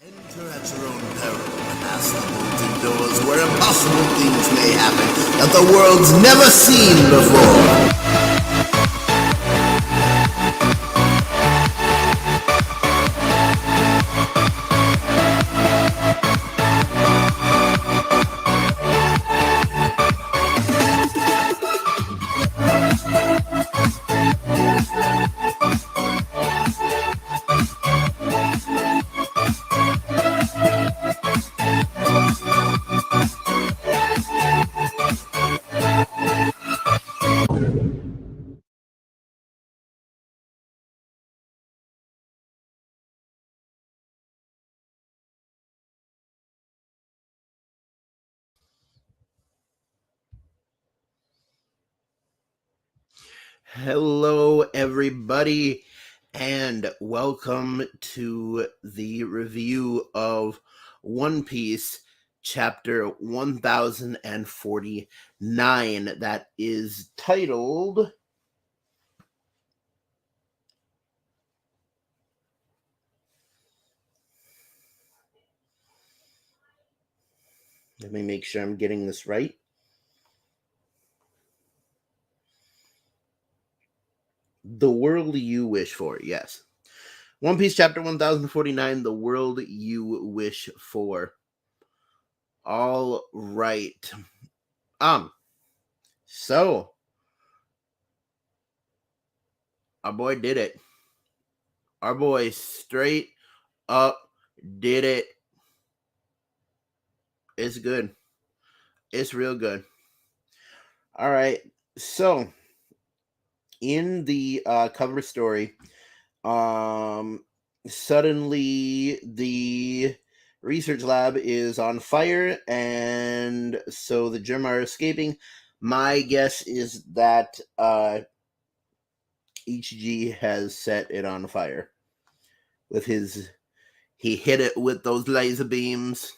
Enter at your own peril and pass the bolted doors where impossible things may happen that the world's never seen before. Hello, everybody, and welcome to the review of One Piece, chapter 1049, that is titled Let me make sure I'm getting this right. The World You Wish For, yes. One Piece chapter 1049, The World You Wish For. All right. So our boy did it. Our boy straight up did it. It's good. It's real good. All right. So in the cover story, suddenly the research lab is on fire, and so the Germ are escaping. My guess is that HG has set it on fire with his. He hit it with those laser beams.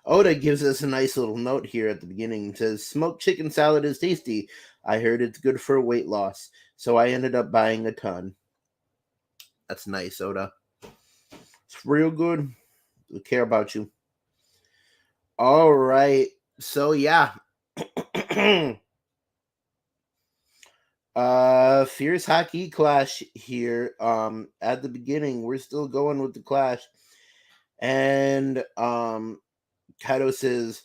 Oda gives us a nice little note here at the beginning. It says, smoked chicken salad is tasty. I heard it's good for weight loss, so I ended up buying a ton. That's nice, Oda. It's real good. We care about you. All right. So, yeah. Fierce hockey clash here. At the beginning, we're still going with the clash. And, Kaido says,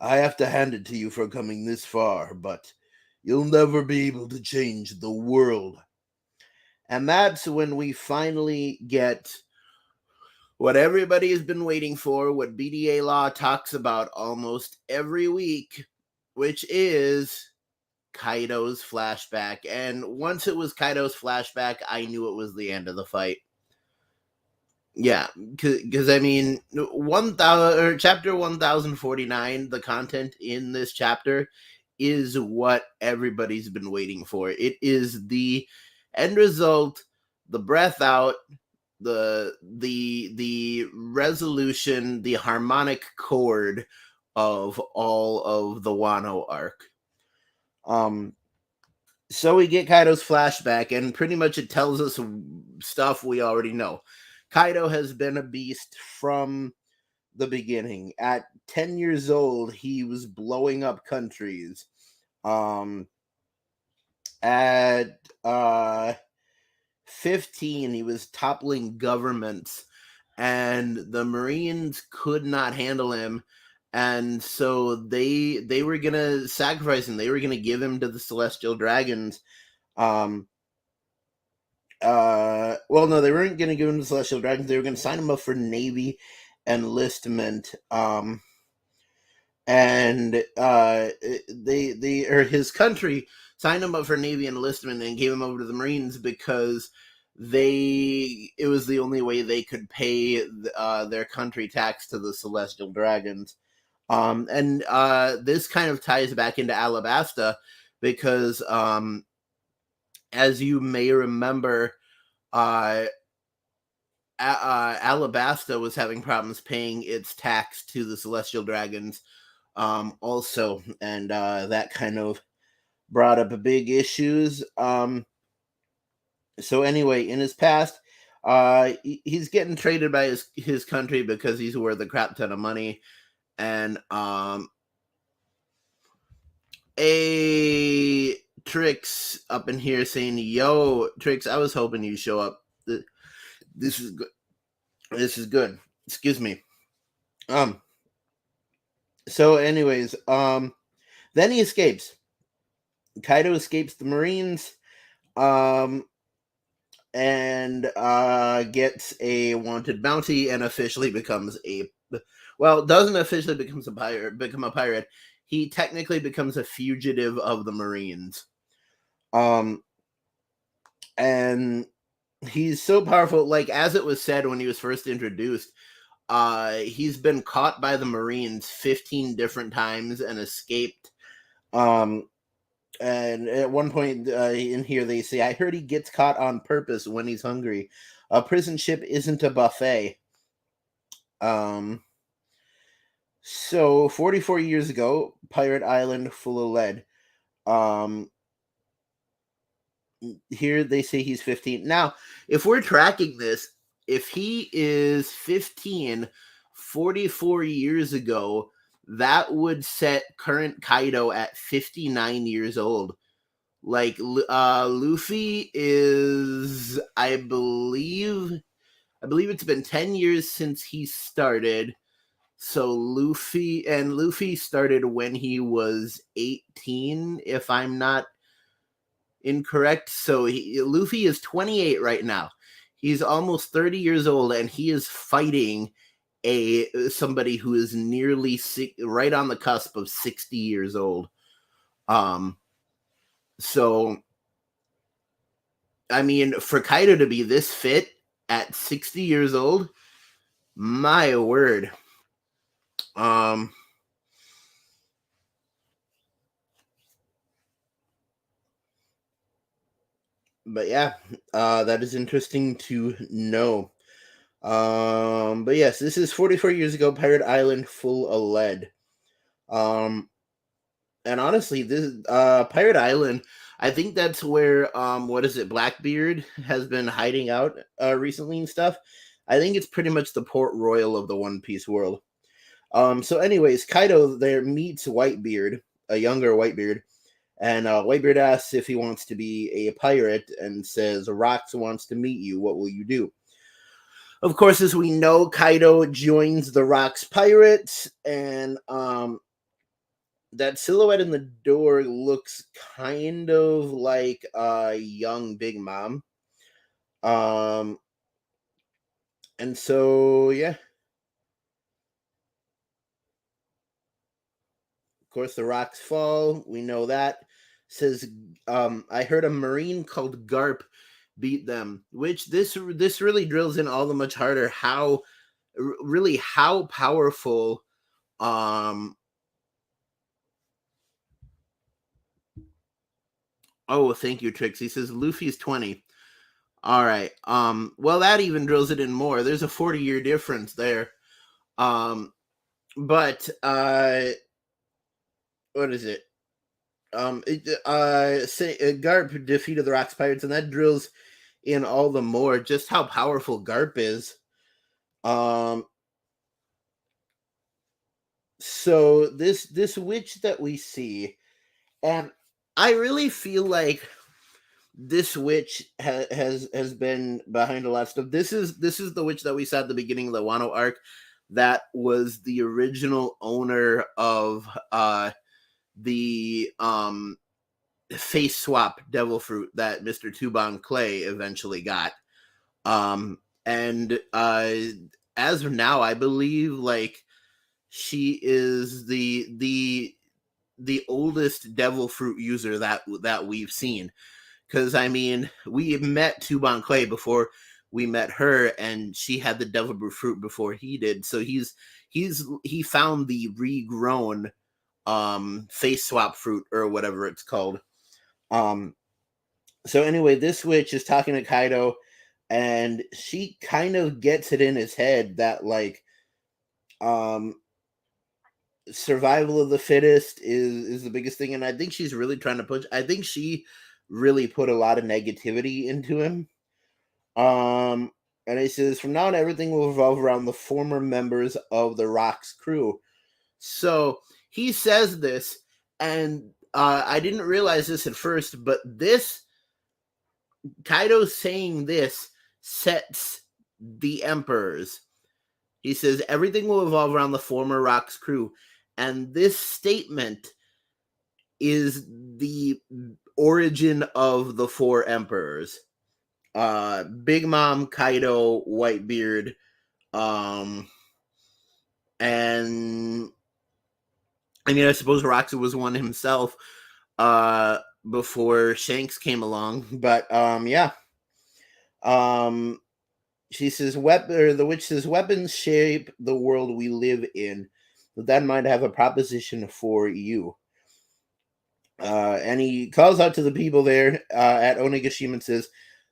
I have to hand it to you for coming this far, but you'll never be able to change the world. And that's when we finally get what everybody has been waiting for, what B.D.A. law talks about almost every week, which is Kaido's flashback. And once it was Kaido's flashback, I knew it was the end of the fight. Yeah, because I mean, chapter 1049, the content in this chapter is what everybody's been waiting for. It is the end result, the breath out, the resolution, the harmonic chord of all of the Wano arc. So we get Kaido's flashback, and pretty much it tells us stuff we already know. Kaido has been a beast from the beginning. At 10 years old, he was blowing up countries. At 15, he was toppling governments, and the Marines could not handle him. And so they were gonna sacrifice him. They were gonna give him to the Celestial Dragons. Well, no, they weren't going to give him the Celestial Dragons. They were going to sign him up for Navy enlistment. And his country signed him up for Navy enlistment and gave him over to the Marines because it was the only way they could pay their country tax to the Celestial Dragons. And this kind of ties back into Alabasta because as you may remember, Alabasta was having problems paying its tax to the Celestial Dragons also, and that kind of brought up big issues. So anyway, in his past, He's getting traded by his country because he's worth a crap ton of money, and a Trix up in here saying, "Yo, Trix, I was hoping you show up. This is good. This is good. Excuse me." Um. So, anyways, then he escapes. Kaido escapes the Marines. Um. And gets a wanted bounty and officially becomes doesn't officially become a pirate. He technically becomes a fugitive of the Marines. And he's so powerful, like as it was said when he was first introduced, he's been caught by the Marines 15 different times and escaped. And at one point in here, they say, "I heard he gets caught on purpose when he's hungry. A prison ship isn't a buffet." So 44 years ago, Pirate Island full of lead. Here they say he's 15. Now, if we're tracking this, if he is 15, 44 years ago, that would set current Kaido at 59 years old. Like Luffy is, I believe it's been 10 years since he started. So Luffy started when he was 18, if I'm not incorrect. So Luffy is 28 right now. He's almost 30 years old, and he is fighting somebody who is nearly right on the cusp of 60 years old. So I mean, for Kaido to be this fit at 60 years old, my word. But yeah, that is interesting to know. But yes, this is 44 years ago, Pirate Island full of lead. And honestly, this Pirate Island, I think that's where what is it, Blackbeard has been hiding out recently and stuff. I think it's pretty much the Port Royal of the One Piece world. So anyways, Kaido there meets Whitebeard, a younger Whitebeard, and Whitebeard asks if he wants to be a pirate and says, "Rocks wants to meet you. What will you do?" Of course, as we know, Kaido joins the Rocks Pirates, and that silhouette in the door looks kind of like a young Big Mom. And so yeah, of course the rocks fall. We know that. Says I heard a Marine called Garp beat them, which this really drills in all the much harder how powerful oh, thank you, Trix. He says Luffy's 20. All right. Well, that even drills it in more. There's a 40-year difference there. But what is it? Garp defeated the Rocks Pirates, and that drills in all the more just how powerful Garp is. So this witch that we see, and I really feel like this witch has been behind a lot of stuff. This is the witch that we saw at the beginning of the Wano arc. That was the original owner of the face swap devil fruit that Mr. Tuban Clay eventually got. And as of now, I believe like she is the oldest devil fruit user that we've seen. Because I mean, we met Tuban Clay before we met her, and she had the devil fruit before he did. So he found the regrown face swap fruit or whatever it's called. So anyway, this witch is talking to Kaido, and she kind of gets it in his head that like survival of the fittest is the biggest thing, and I think she's really trying to push. I think she really put a lot of negativity into him. And he says, from now on, everything will revolve around the former members of the Rock's crew. So he says this, and I didn't realize this at first, but this Kaido saying this sets the emperors. He says everything will evolve around the former Rock's crew, and this statement is the origin of the four emperors. Big Mom, Kaido, Whitebeard, um, and I mean, I suppose Roxy was one himself before Shanks came along, but yeah. Um, she says, the witch says, weapons shape the world we live in. With that in mind, I have a proposition for you. And he calls out to the people there at Onigashima and says,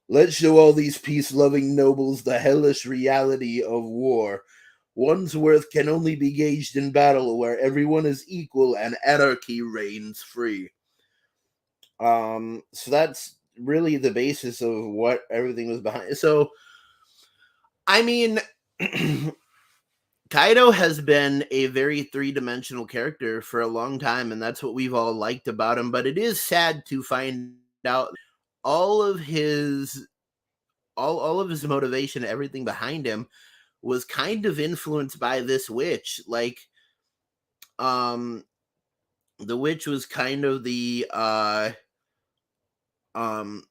let's show all these peace-loving nobles the hellish reality of war. One's worth can only be gauged in battle where everyone is equal and anarchy reigns free. So that's really the basis of what everything was behind. So, I mean, Kaido has been a very three-dimensional character for a long time, and that's what we've all liked about him. But it is sad to find out all of his all of his motivation, everything behind him, was kind of influenced by this witch. Like, um, the witch was kind of the um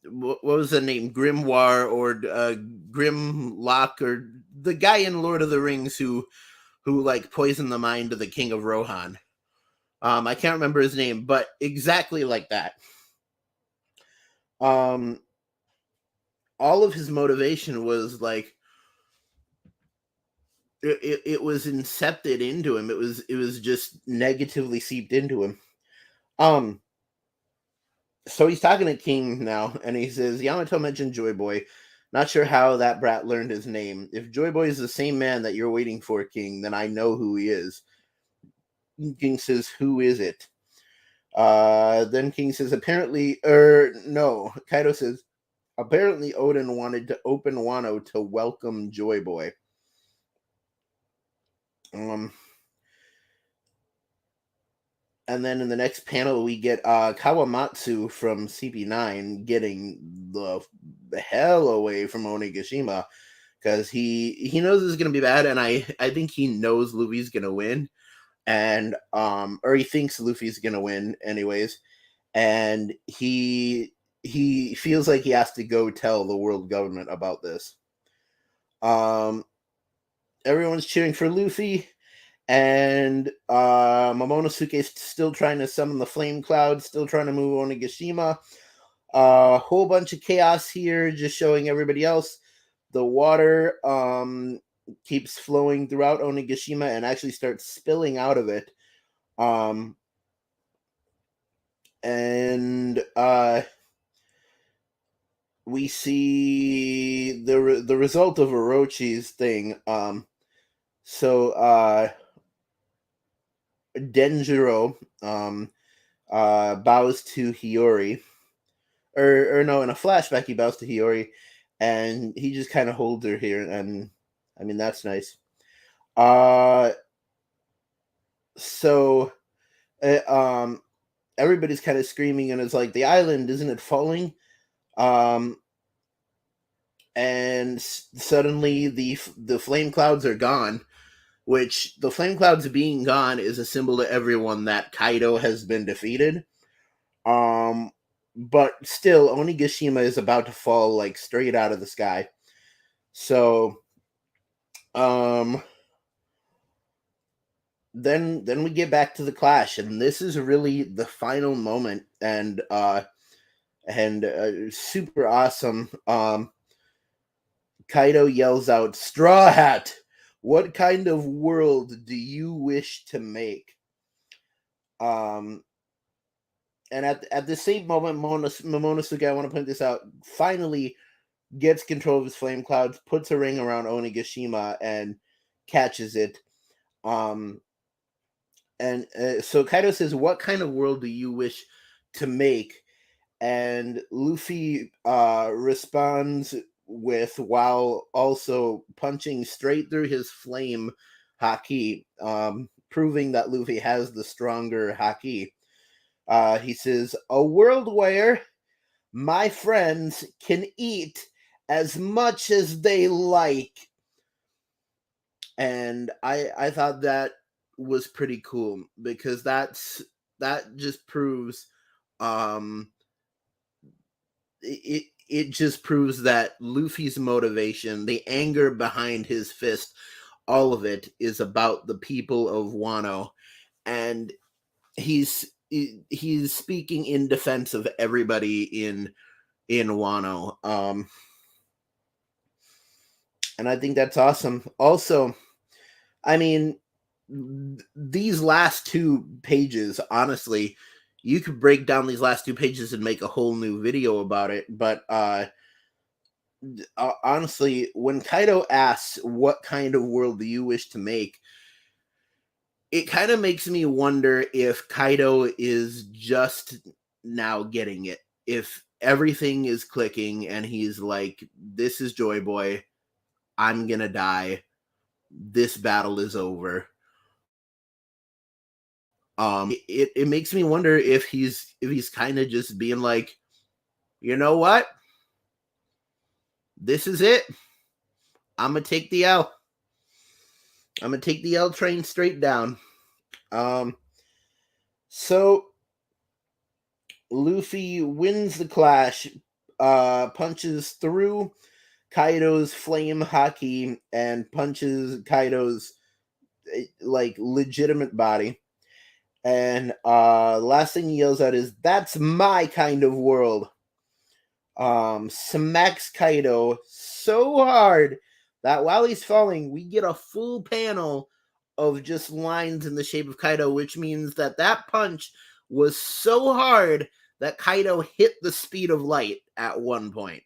what was the name, Grimoire or Grimlock, or the guy in Lord of the Rings who like poisoned the mind of the king of Rohan. I can't remember his name, but exactly like that. Um, all of his motivation was like it was incepted into him. It was just negatively seeped into him. Um, so he's talking to King now, and he says, Yamato mentioned Joy Boy. Not sure how that brat learned his name. If Joy Boy is the same man that you're waiting for, King, then I know who he is. King says, who is it? Then King says, apparently, no. Kaido says, apparently Odin wanted to open Wano to welcome Joy Boy. And then in the next panel, we get Kawamatsu from CP9 getting the hell away from Onigashima because he knows this is gonna be bad, and I think he knows Luffy's gonna win, and or he thinks Luffy's gonna win anyways, and he feels like he has to go tell the world government about this. Everyone's cheering for Luffy. And Momonosuke still trying to summon the flame cloud, still trying to move Onigashima. A whole bunch of chaos here, just showing everybody else. The water keeps flowing throughout Onigashima and actually starts spilling out of it. And we see the result of Orochi's thing. So Denjiro bows to Hiyori, or no, in a flashback he bows to Hiyori, and he just kind of holds her here, and I mean that's nice. So everybody's kind of screaming, and it's like, the island, isn't it falling? And suddenly the flame clouds are gone, which the flame clouds being gone is a symbol to everyone that Kaido has been defeated. But still, Onigashima is about to fall like straight out of the sky. So, then we get back to the clash, and this is really the final moment, and super awesome. Kaido yells out, "Straw Hat! What kind of world do you wish to make?" And at the same moment, Momonosuke, I want to point this out, finally gets control of his flame clouds, puts a ring around Onigashima, and catches it. And so Kaido says, "What kind of world do you wish to make?" And Luffy responds with, while also punching straight through his flame haki, proving that Luffy has the stronger haki. He says, "A world where my friends can eat as much as they like." And I thought that was pretty cool, because that just proves um it just proves that Luffy's motivation, the anger behind his fist, all of it is about the people of Wano, and he's speaking in defense of everybody in Wano. And I think that's awesome. Also, I mean, these last 2 pages, honestly, you could break down these last 2 pages and make a whole new video about it. But honestly, when Kaido asks, "What kind of world do you wish to make?" it kind of makes me wonder if Kaido is just now getting it. If everything is clicking and he's like, "This is Joy Boy. I'm gonna die. This battle is over." It makes me wonder if he's kind of just being like, "You know what? This is it. I'm gonna take the L. I'm gonna take the L train straight down." Um, so Luffy wins the clash, punches through Kaido's flame haki and punches Kaido's like legitimate body. And the last thing he yells out is, "That's my kind of world." Smacks Kaido so hard that while he's falling, we get a full panel of just lines in the shape of Kaido, which means that that punch was so hard that Kaido hit the speed of light at one point.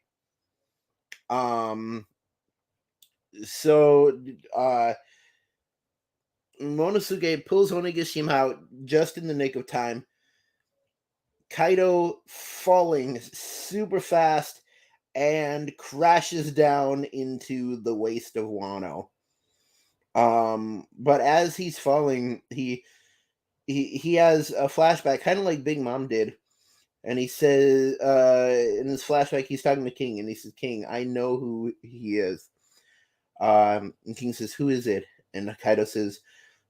So Monosuke pulls Onigashima out just in the nick of time. Kaido falling super fast and crashes down into the waste of Wano. But as he's falling, he has a flashback, kind of like Big Mom did, and he says, in this flashback, he's talking to King, and he says, "King, I know who he is." And King says, "Who is it?" And Kaido says,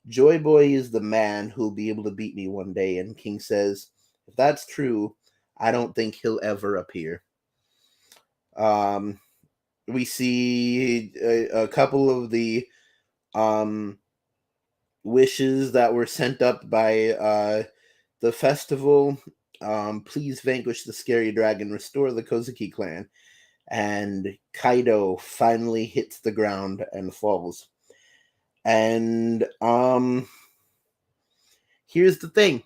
"Joy Boy is the man who'll be able to beat me one day." And King says, "If that's true, I don't think he'll ever appear." We see a couple of the wishes that were sent up by the festival. Please vanquish the scary dragon, restore the Kozuki clan. And Kaido finally hits the ground and falls. And here's the thing.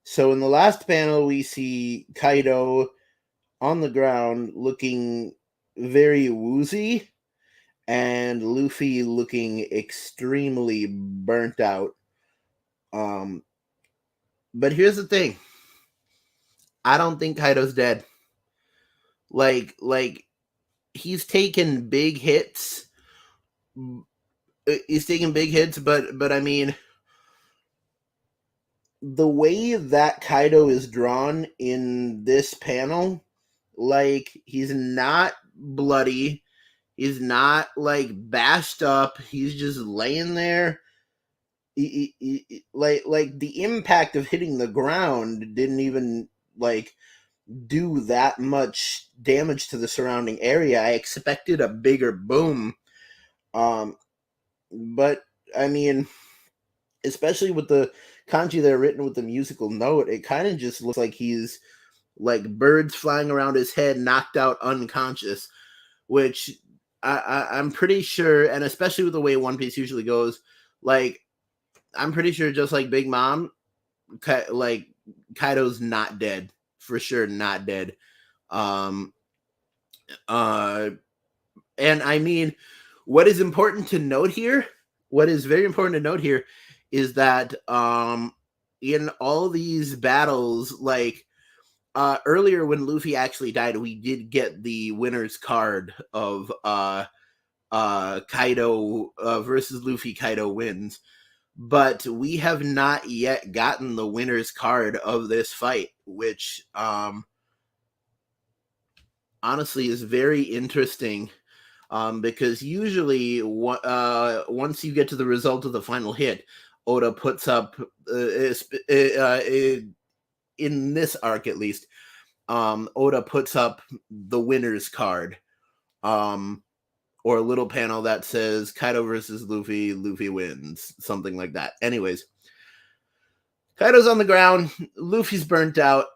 So in the last panel, we see Kaido on the ground looking very woozy, and Luffy looking extremely burnt out. But here's the thing. I don't think Kaido's dead. Like he's taken big hits. But I mean, the way that Kaido is drawn in this panel, like, he's not bloody, he's not like bashed up, he's just laying there. Like the impact of hitting the ground didn't even like do that much damage to the surrounding area. I expected a bigger boom. But I mean, especially with the kanji that are written with the musical note, it kind of just looks like he's like birds flying around his head, knocked out unconscious, which I'm pretty sure, and especially with the way One Piece usually goes, like, I'm pretty sure, just like Big Mom, like, Kaido's not dead. For sure, not dead. And I mean, what is important to note here, what is very important to note here, is that in all these battles, like, earlier when Luffy actually died, we did get the winner's card of Kaido versus Luffy. Kaido wins, but we have not yet gotten the winner's card of this fight, which honestly is very interesting. Because usually, once you get to the result of the final hit, Oda puts up, in this arc at least, Oda puts up the winner's card, or a little panel that says Kaido versus Luffy, Luffy wins, something like that. Anyways, Kaido's on the ground, Luffy's burnt out.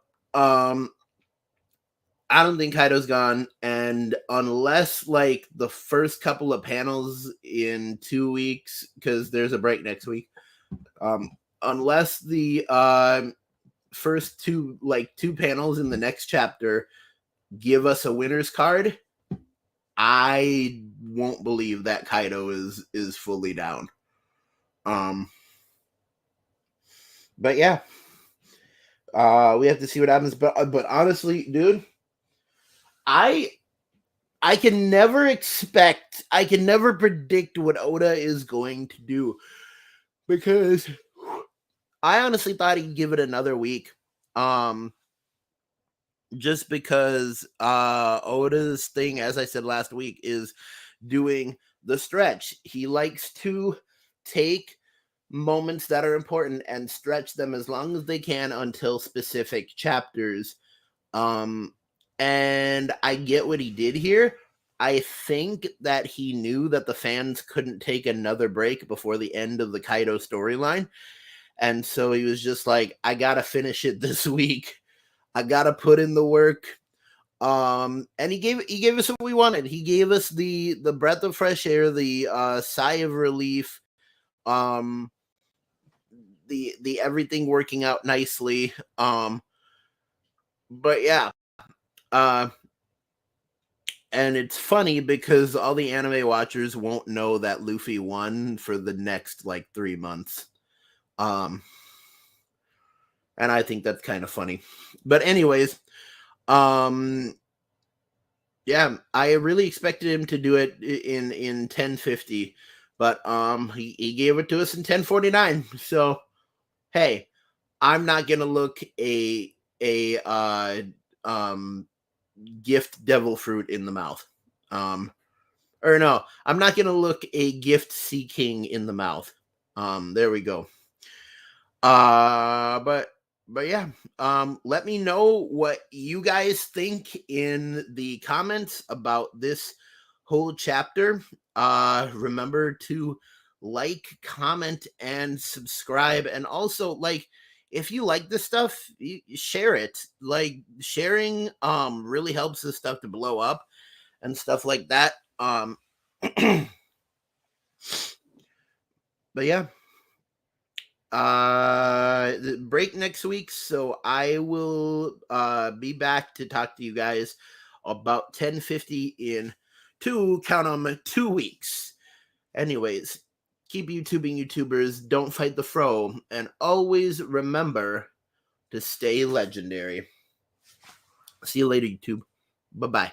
I don't think Kaido's gone, and unless like the first couple of panels in 2 weeks, because there's a break next week, unless the first two panels in the next chapter give us a winner's card, I won't believe that Kaido is fully down. But yeah, we have to see what happens. But honestly, dude, I can never predict what Oda is going to do, because I honestly thought he'd give it another week. Just because Oda's thing, as I said last week, is doing the stretch. He likes to take moments that are important and stretch them as long as they can until specific chapters. And I get what he did here. I think that he knew that the fans couldn't take another break before the end of the Kaido storyline. And so he was just like, I gotta finish it this week. I gotta put in the work. And he gave us what we wanted. He gave us the breath of fresh air, the sigh of relief, the everything working out nicely. But yeah. And it's funny because all the anime watchers won't know that Luffy won for the next like 3 months. And I think that's kind of funny. But anyways, yeah, I really expected him to do it in 1050, but he gave it to us in 1049. So hey, I'm not gonna look a gift devil fruit in the mouth. Or no, I'm not gonna look a gift sea king in the mouth. There we go. But yeah, let me know what you guys think in the comments about this whole chapter. Remember to like, comment, and subscribe, and also like, if you like this stuff, share it. Like, sharing really helps this stuff to blow up and stuff like that. But yeah, break next week, so I will be back to talk to you guys about 1050 in 2 weeks. Anyways, keep YouTubing, YouTubers. Don't fight the fro, and always remember to stay legendary. See you later, YouTube. Bye-bye.